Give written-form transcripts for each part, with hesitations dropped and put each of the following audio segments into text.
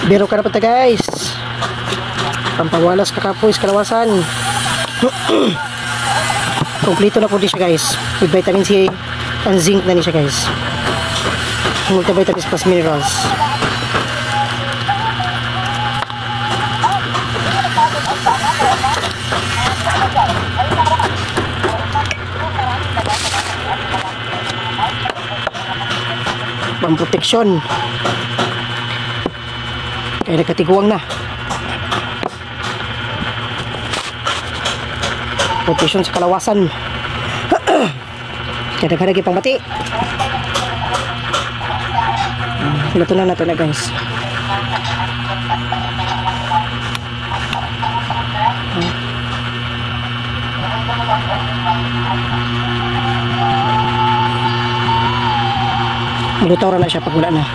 Biro ka na punta guys. Pampawalas kakapoy kalawasan. Kompleto na po din siya guys. With vitamin C and zinc na niya guys. Multivitamins plus minerals. Pamproteksyon. Kaya nagkatiguang na. Proteksyon sa kalawasan. Kaya naghanagi pang mati. Luto na nato na guys. Luto na siya pag wala na.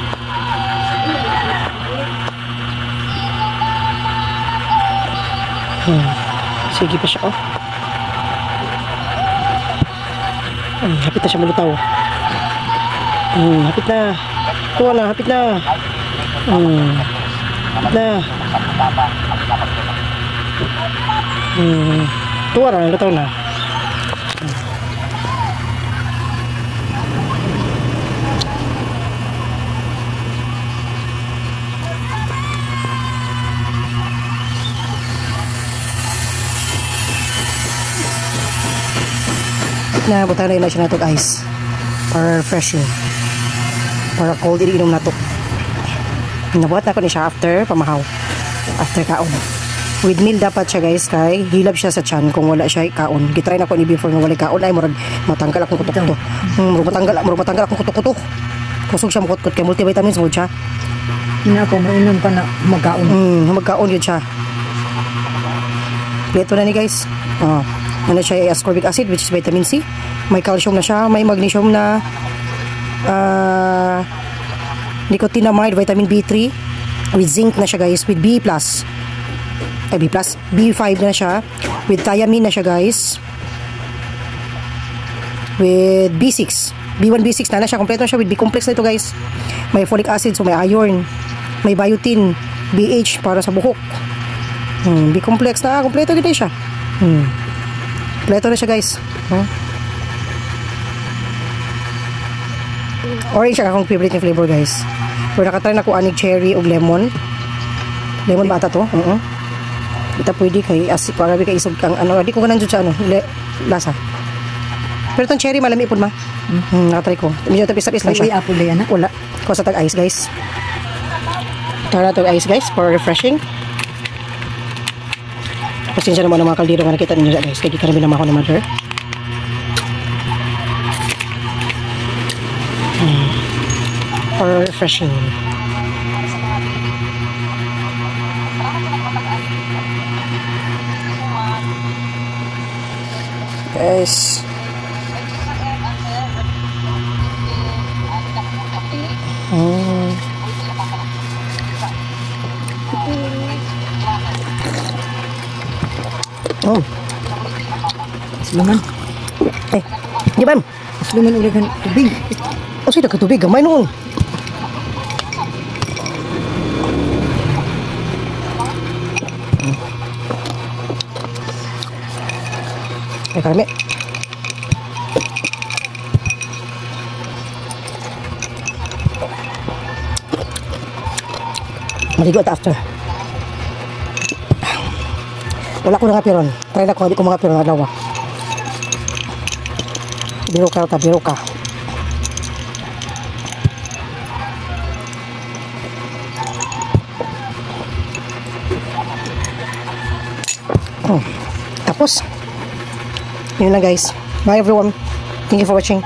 Sige pa siya oh. Hapit na siya malutaw. Hapit na. Tuwa na, hapit na. Hapit na. Tuwa na, malutaw na. Na butang na siya nato guys para refreshing, para cold iniinom nato. Nabuhat na ko ni siya after pamahaw, after kaon. With meal dapat siya guys, kay hilab siya sa tiyan kung wala siya kaon. Gitry na ko ni before nga wala kaon ay murag matanggal akong kutok-kutok. Murag matanggal akong kutok-kutok. Kusog siya mukot-kot kay multivitamins mo siya. Ina ko mainom ka na magkaon. Magkaon yun siya. Ito na ni guys. Ano siya, ascorbic acid which is vitamin C. May calcium na siya, may magnesium na nicotinamide, vitamin B3 with zinc na siya guys, with B+. B5 na siya, with thiamine na siya guys, with B6, B1, B6 na siya, kompleto na siya with B-complex na ito guys. May folic acid, so may iron, may biotin, BH para sa buhok. B-complex na, kompleto gito siya. Kompleto na siya guys. Orange siya akong favorite yung flavor guys. Pero nakatry na ko anig cherry o lemon. Lemon ba ata to? Ito pwede kay asik para kay isog kang ano, di ko ganun sa ano, lasa. Pero itong cherry malami ipon ma. Nakatry ko. Medyo tapis-tapis lang siya. Apple yan. Wala. Ko sa tag ice guys. Tara to ice guys for refreshing. Pasensya naman ang mga kaldero nga nakita ninyo guys. Kaya di karami naman ako ng mother. For refreshing. Guys. Sluman. Di ba? Sluman ulit kan tubig. O sila ka tubig, gamay noon. Ay, karami. Maligo at after. Wala ko nga piron. Try na ko, hindi ko mga piron. Adawa. Biro ka, biro ka. Tapos, yun lang guys. Bye everyone. Thank you for watching.